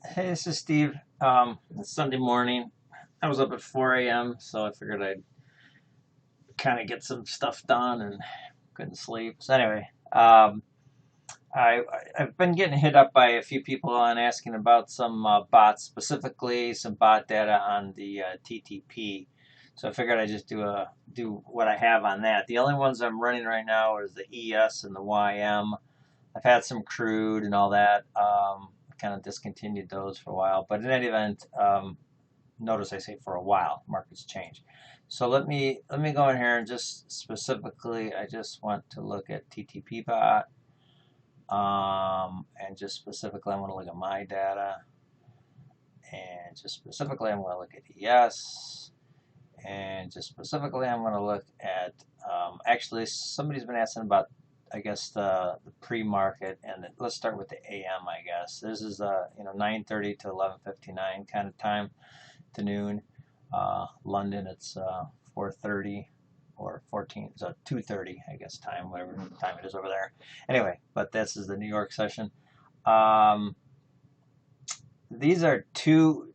Hey, this is Steve. It's Sunday morning. I was up at 4 a.m., so I figured I'd kind of get some stuff done and couldn't sleep. So anyway, I I've been getting hit up by a few people on asking about some bots, specifically some bot data on the TTP. So I figured I'd just do what I have on that. The only ones I'm running right now is the ES and the YM. I've had some crude and all that. Kind of discontinued those for a while, but in any event, notice I say for a while. Markets change. So let me go in here and just specifically, I just want to look at TTPBot, and just specifically, I want to look at my data, and just specifically, I'm going to look at ES, and just specifically, I'm going to look at. Actually, somebody's been asking about, I guess, the pre-market, and let's start with the AM. I guess this is 9:30 to 11:59 kind of time to noon. London, it's 4:30 or 14, so 2:30, I guess, time, whatever time it is over there. Anyway, but this is the New York session. Um, these are two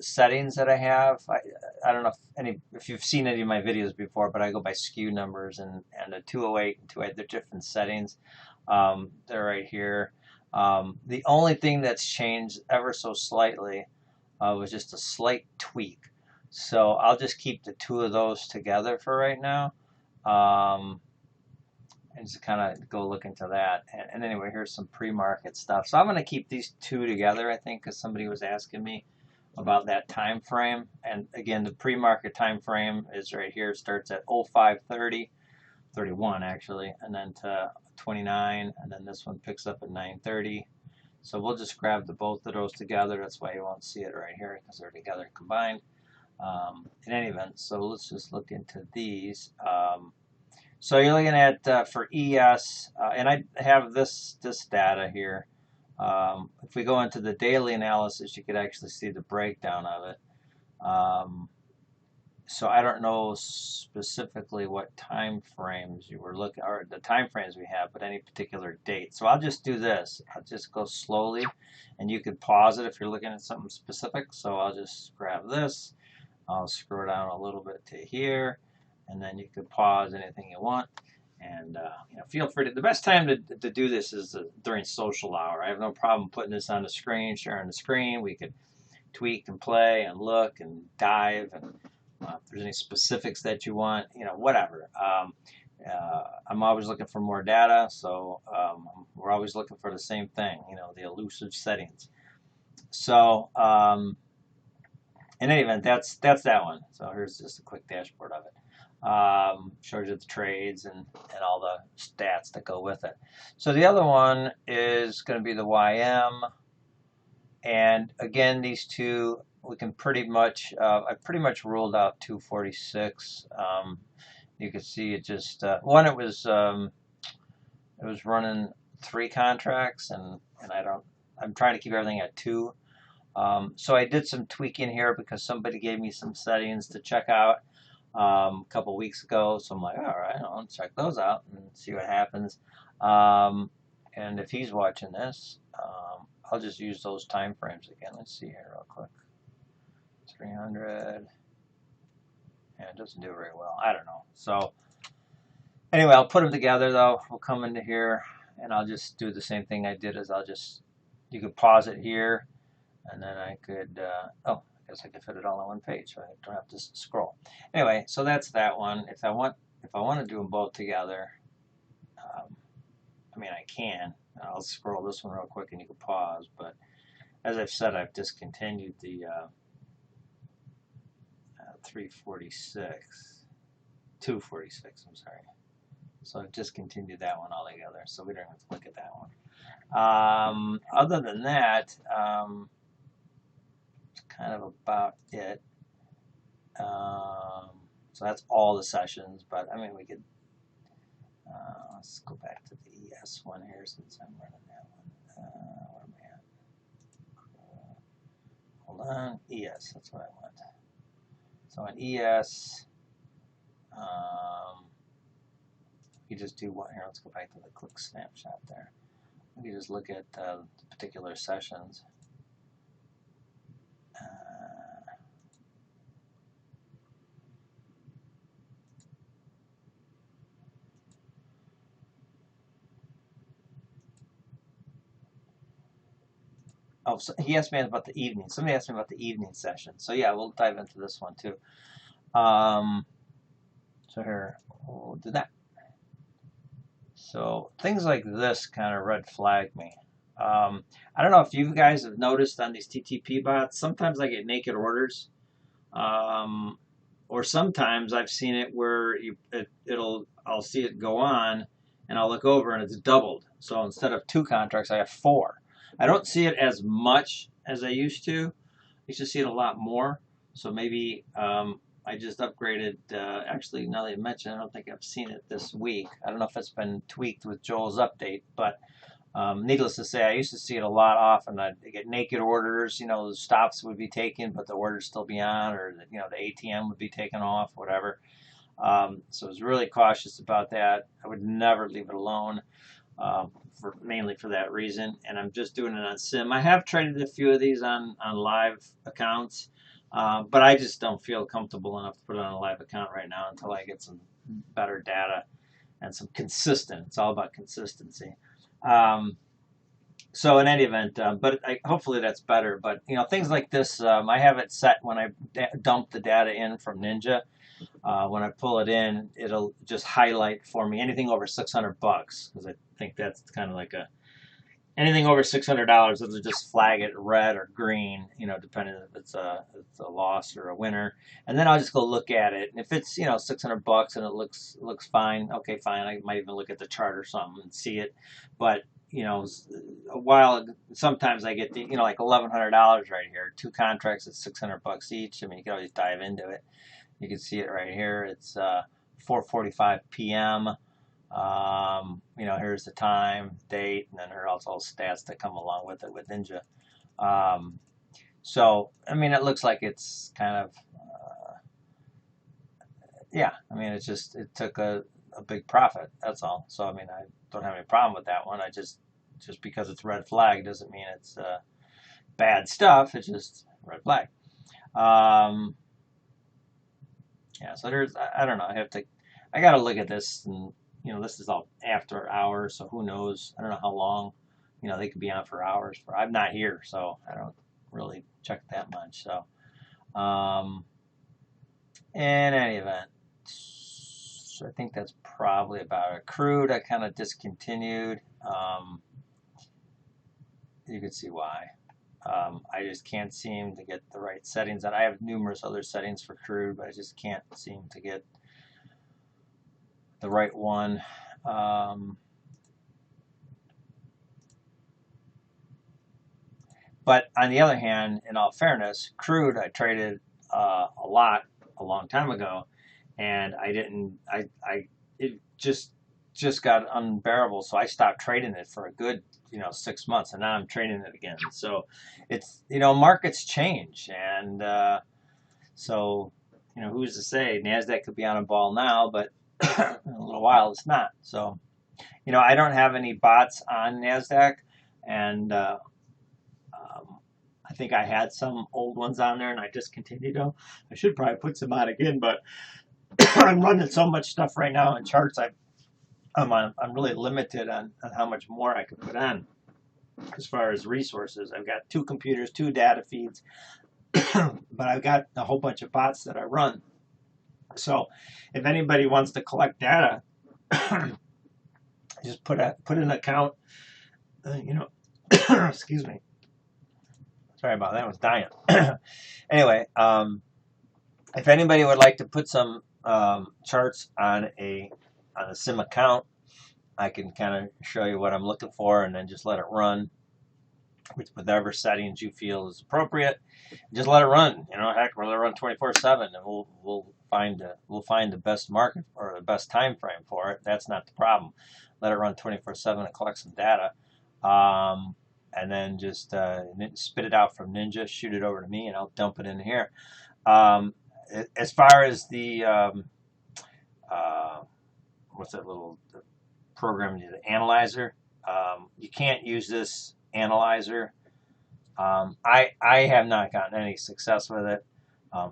settings that I have. I don't know if you've seen any of my videos before, but I go by skew numbers, and the 208 and 208, they're different settings. They're right here. The only thing that's changed ever so slightly was just a slight tweak. So I'll just keep the two of those together for right now. Um, and just kind of go look into that. And anyway, here's some pre-market stuff. So I'm going to keep these two together, I think, because somebody was asking me about that time frame. And again, the pre-market time frame is right here. It starts at 05:30, 31 actually, and then to 29, and then this one picks up at 9:30. So we'll just grab the both of those together. That's why you won't see it right here, because they're together combined. In any event, so let's just look into these. So you're looking at for ES, and I have this data here. If we go into the daily analysis, you could actually see the breakdown of it. So I don't know specifically what time frames you were looking, or the time frames we have, but any particular date. So I'll just do this. I'll just go slowly, and you could pause it if you're looking at something specific. So I'll just grab this. I'll scroll down a little bit to here, and then you could pause anything you want. And feel free to. The best time to do this is during social hour. I have no problem putting this on the screen, sharing the screen. We could tweak and play and look and dive, and if there's any specifics that you want, whatever. I'm always looking for more data, so we're always looking for the same thing, the elusive settings. So in any event, that's that one. So here's just a quick dashboard of it. Shows you the trades and all the stats that go with it. So the other one is going to be the YM. And again, these two, we can pretty much, I pretty much ruled out 246. You can see it just, one, it was running 3 contracts, and I'm trying to keep everything at 2. So I did some tweaking here because somebody gave me some settings to check out a couple weeks ago. So I'm like, all right, I'll check those out and see what happens. And if he's watching this, I'll just use those time frames again. Let's see here real quick. 300. Yeah, it doesn't do very well. I don't know. So anyway, I'll put them together though. We'll come into here, and I'll just do the same thing I did. You could pause it here, and then I could, I guess I could fit it all on one page, so I don't have to scroll. Anyway, so that's that one. If I want to do them both together, I can. I'll scroll this one real quick, and you can pause. But as I've said, I've discontinued the 246. I'm sorry. So I've discontinued that one altogether. So we don't have to look at that one. Other than that, it's kind of about it. So that's all the sessions. But we could. Let's go back to the ES one here since I'm running that one. Where am I at? Hold on. ES, that's what I want. So in ES, you just do one here. Let's go back to the quick snapshot there. we can just look at particular sessions. Oh, so he asked me about the evening. Somebody asked me about the evening session. So yeah, we'll dive into this one too. So here, we'll do that. So things like this kind of red flag me. I don't know if you guys have noticed on these TTP bots, sometimes I get naked orders. Or sometimes I've seen it where I'll see it go on and I'll look over and it's doubled. So instead of 2 contracts, I have 4. I don't see it as much as I used to. I used to see it a lot more. So maybe I just upgraded. Actually, now that you mention it, I don't think I've seen it this week. I don't know if it's been tweaked with Joel's update, but needless to say, I used to see it a lot often. I'd get naked orders, the stops would be taken, but the orders still be on, or the ATM would be taken off, whatever. So I was really cautious about that. I would never leave it alone, mainly for that reason. And I'm just doing it on Sim. I have traded a few of these on live accounts, but I just don't feel comfortable enough to put it on a live account right now until I get some better data and some consistent. It's all about consistency. So in any event, but hopefully that's better. But things like this, I have it set when I dump the data in from Ninja. When I pull it in, it'll just highlight for me anything over $600 because I think that's kind of like anything over $600. It'll just flag it red or green, depending if it's a loss or a winner. And then I'll just go look at it. And if it's $600 and it looks fine, okay, fine. I might even look at the chart or something and see it. But sometimes I get the like $1,100 right here, 2 contracts at $600 each. I mean, you can always dive into it. You can see it right here. It's 4:45 p.m. Here's the time, date, and then here are also all stats that come along with it with Ninja. So I mean, it looks like it's kind of yeah. I mean, it took a big profit. That's all. So I mean, I don't have any problem with that one. I just because it's red flag doesn't mean it's bad stuff. It's just red flag. Yeah. So I don't know. I got to look at this, and this is all after hours, so who knows? I don't know how long. They could be on for hours. I'm not here, so I don't really check that much. So, in any event, so I think that's probably about it. Crude, I kind of discontinued. You can see why. I just can't seem to get the right settings. And I have numerous other settings for crude, but I just can't seem to get the right one. But on the other hand, in all fairness, crude I traded a lot a long time ago, and I didn't. It just got unbearable, so I stopped trading it for a good 6 months, and now I'm trading it again. So it's markets change, and so who's to say Nasdaq could be on a ball now, but in a little while it's not. So I don't have any bots on Nasdaq, and I think I had some old ones on there and I discontinued them. I should probably put some on again, but I'm running so much stuff right now in charts. I'm really limited on how much more I can put on as far as resources. I've got 2 computers, 2 data feeds, but I've got a whole bunch of bots that I run. So if anybody wants to collect data, just put an account, excuse me. Sorry about that. I was dying. Anyway, if anybody would like to put some charts on a sim account, I can kind of show you what I'm looking for, and then just let it run with whatever settings you feel is appropriate. Just let it run. Heck, we'll let it run 24/7, and we'll find the best market or the best time frame for it. That's not the problem. Let it run 24/7 and collect some data. And then just spit it out from Ninja, shoot it over to me, and I'll dump it in here. As far as the what's that little program, the analyzer? You can't use this analyzer. I have not gotten any success with it.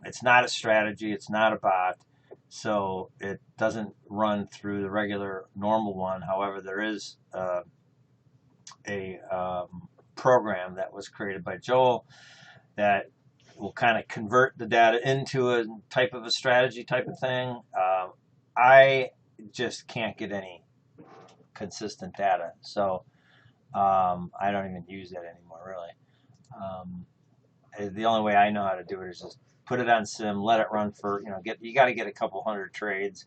It's not a strategy. It's not a bot. So it doesn't run through the regular normal one. However, there is a program that was created by Joel that will kind of convert the data into a type of a strategy type of thing. I just can't get any consistent data. So I don't even use that anymore, really. The only way I know how to do it is just put it on sim, let it run for, you got to get a couple hundred trades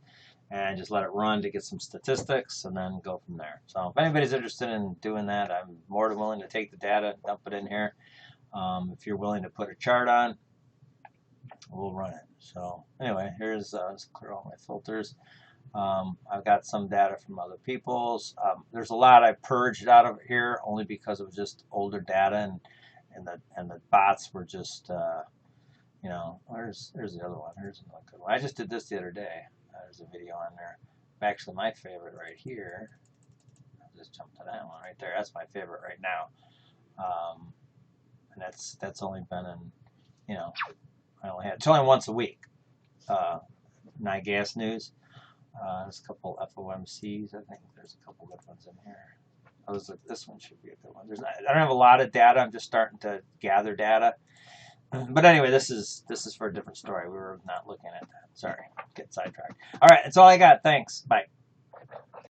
and just let it run to get some statistics and then go from there. So if anybody's interested in doing that, I'm more than willing to take the data, dump it in here. If you're willing to put a chart on, we'll run it. So anyway, here's let's clear all my filters. I've got some data from other people's. There's a lot I purged out of here only because it was just older data, and the bots were just there's the other one. Here's another good one. I just did this the other day. There's a video on there. Actually, my favorite right here. I'll just jump to that one right there. That's my favorite right now. And that's only been in, it's only once a week. NIGAS news. There's a couple FOMCs. I think there's a couple good ones in here. This one should be a good one. I don't have a lot of data. I'm just starting to gather data. But anyway, this is for a different story. We were not looking at that. Sorry, get sidetracked. All right, that's all I got. Thanks. Bye.